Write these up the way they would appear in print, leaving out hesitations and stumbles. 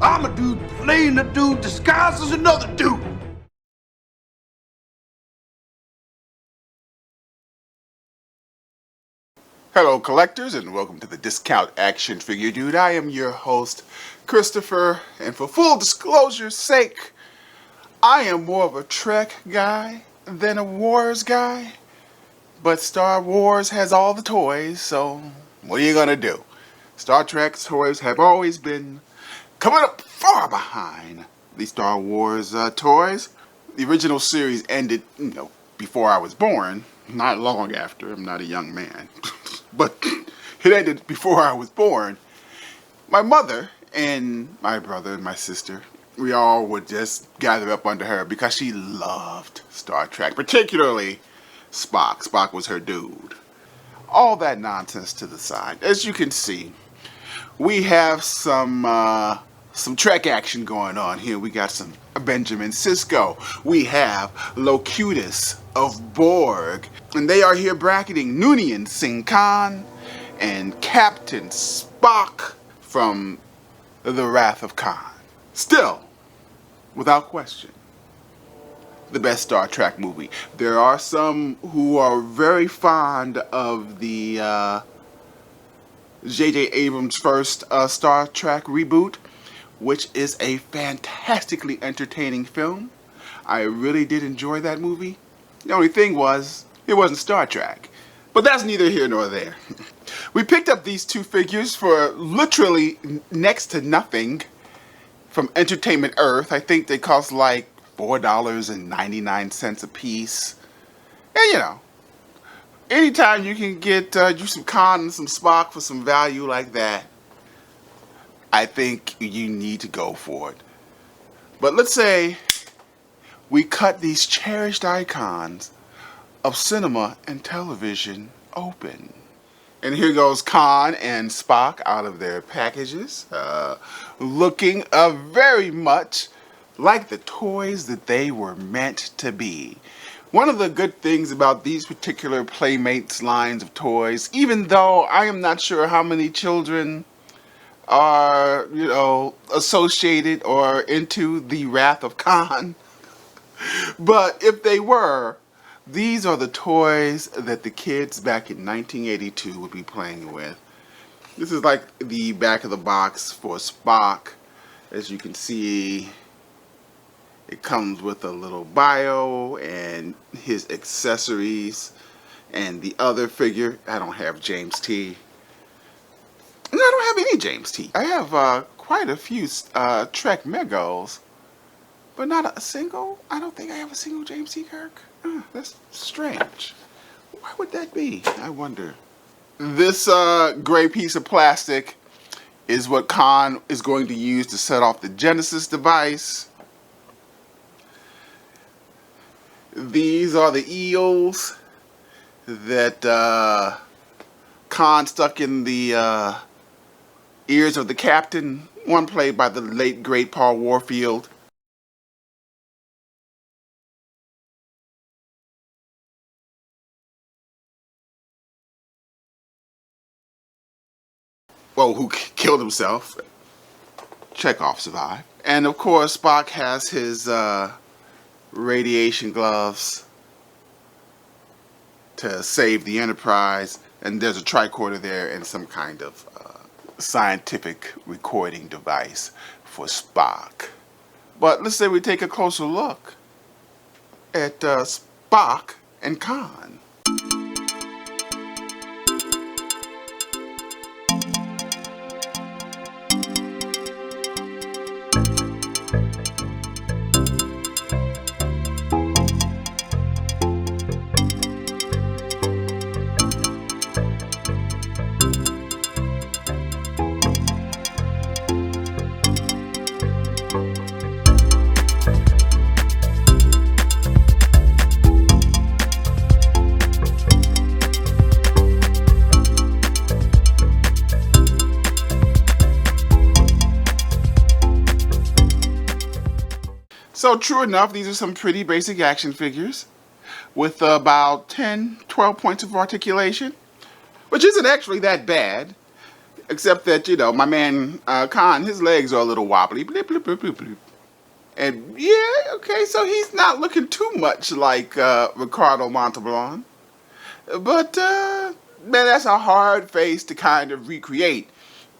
I'm a dude playing a dude disguised as another dude. Hello collectors, and welcome to the Discount Action Figure Dude. I am your host, Christopher, and for full disclosure's sake, I am more of a Trek guy than a Wars guy. But Star Wars has all the toys, so what are you gonna do? Star Trek's toys have always been coming up far behind the Star Wars toys. The original series ended, before I was born, not long after. I'm not a young man. But it ended before I was born. My mother and my brother and my sister, we all would just gather up under her because she loved Star Trek, particularly Spock. Spock was her dude. All that nonsense to the side. As you can see, we have some Trek action going on here. We got some Benjamin Sisko. We have Locutus of Borg. And they are here bracketing Noonien Singh Khan and Captain Spock from The Wrath of Khan. Still, without question, the best Star Trek movie. There are some who are very fond of the J.J. Abrams' first Star Trek reboot, which is a fantastically entertaining film. I really did enjoy that movie. The only thing was, it wasn't Star Trek. But that's neither here nor there. We picked up these two figures for literally next to nothing from Entertainment Earth. I think they cost like $4.99 a piece. And anytime you can get you some Khan and some Spock for some value like that, I think you need to go for it. But let's say we cut these cherished icons of cinema and television open. And here goes Khan and Spock out of their packages, looking very much like the toys that they were meant to be. One of the good things about these particular Playmates lines of toys, even though I am not sure how many children are, associated or into the Wrath of Khan, but if they were, these are the toys that the kids back in 1982 would be playing with. This is like the back of the box for Spock. As you can see, it comes with a little bio and his accessories. And the other figure, I don't have James T. No, I don't have any James T. I have quite a few Trek Megos, but not a single. I don't think I have a single James T. Kirk. That's strange. Why would that be? I wonder. This gray piece of plastic is what Khan is going to use to set off the Genesis device. These are the eels that Khan stuck in the ears of the captain, one played by the late great Paul Warfield. Well, who killed himself. Chekhov survived. And of course, Spock has his radiation gloves to save the Enterprise. And there's a tricorder there and some kind of scientific recording device for Spock. But let's say we take a closer look at Spock and Khan. So true enough, these are some pretty basic action figures with about 10, 12 points of articulation, which isn't actually that bad. Except that, you know, my man Khan, his legs are a little wobbly. Blip, blip, blip, blip, blip. And yeah, okay, so he's not looking too much like Ricardo Montalban. But, man, that's a hard face to kind of recreate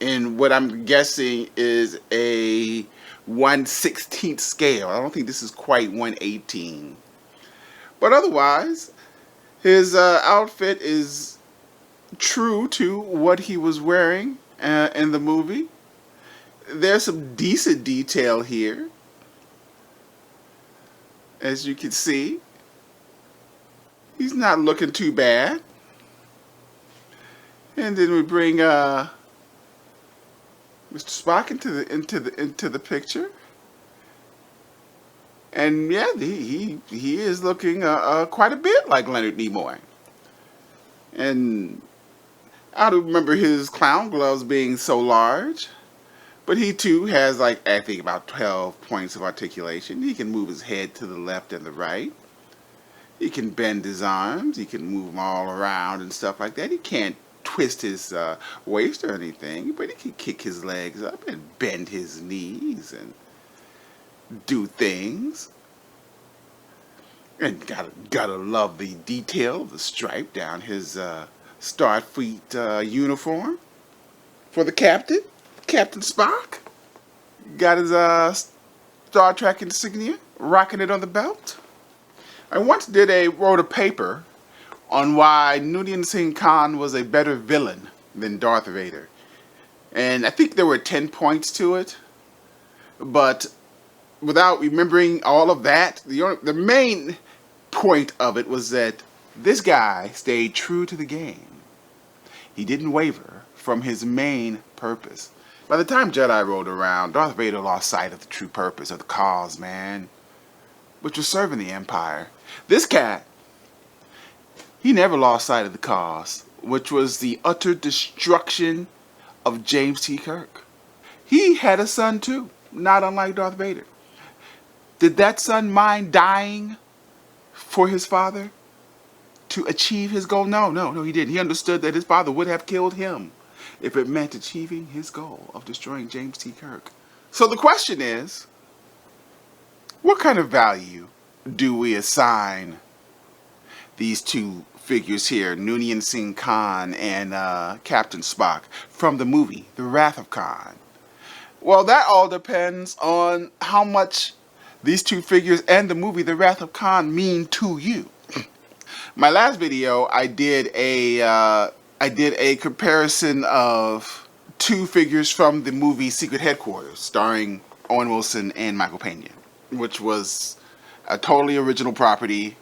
in what I'm guessing is a 1/16 scale. I don't think this is quite 1/18. But otherwise, his outfit is true to what he was wearing in the movie. There's some decent detail here, as you can see. He's not looking too bad. And then we bring Mr. Spock into the picture. And yeah, he is looking quite a bit like Leonard Nimoy. And I don't remember his clown gloves being so large, but he too has, like, I think about 12 points of articulation. He can move his head to the left and the right. He can bend his arms. He can move them all around and stuff like that. He can't twist his waist or anything, but he can kick his legs up and bend his knees and do things. And gotta love the detail of the stripe down his Starfleet uniform for the captain, Captain Spock. Got his Star Trek insignia, rocking it on the belt. I once wrote a paper on why Noonien Singh Khan was a better villain than Darth Vader. And I think there were 10 points to it. But without remembering all of that, the main point of it was that this guy stayed true to the game. He didn't waver from his main purpose. By the time Jedi rolled around, Darth Vader lost sight of the true purpose of the cause, man, which was serving the Empire. This cat, he never lost sight of the cause, which was the utter destruction of James T. Kirk. He had a son too, not unlike Darth Vader. Did that son mind dying for his father to achieve his goal? No, he didn't. He understood that his father would have killed him if it meant achieving his goal of destroying James T. Kirk. So the question is, what kind of value do we assign these two figures here, Noonien Singh Khan and Captain Spock, from the movie The Wrath of Khan? Well, that all depends on how much these two figures and the movie The Wrath of Khan mean to you. My last video, I did a comparison of two figures from the movie Secret Headquarters, starring Owen Wilson and Michael Pena, which was a totally original property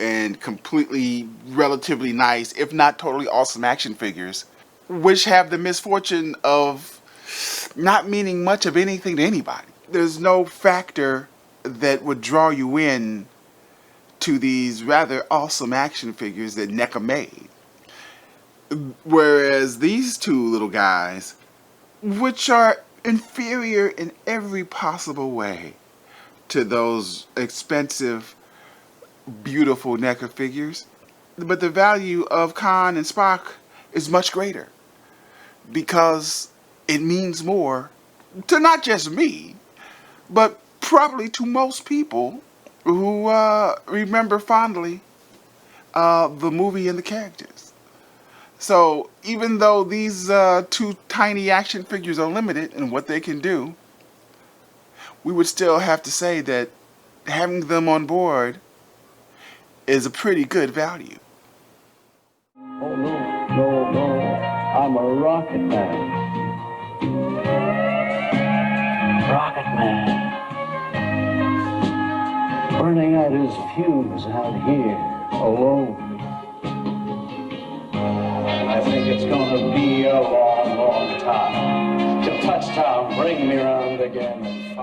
and completely relatively nice, if not totally awesome action figures, which have the misfortune of not meaning much of anything to anybody. There's no factor that would draw you in to these rather awesome action figures that NECA made. Whereas these two little guys, which are inferior in every possible way to those expensive, beautiful NECA figures, but the value of Khan and Spock is much greater because it means more to not just me, but probably to most people who remember fondly the movie and the characters. So even though these two tiny action figures are limited in what they can do, we would still have to say that having them on board is a pretty good value. Oh no, I'm a rocket man. Rocket man. Burning out his fuse out here, alone. I think it's gonna be a long, long time till touchdown bring me round again and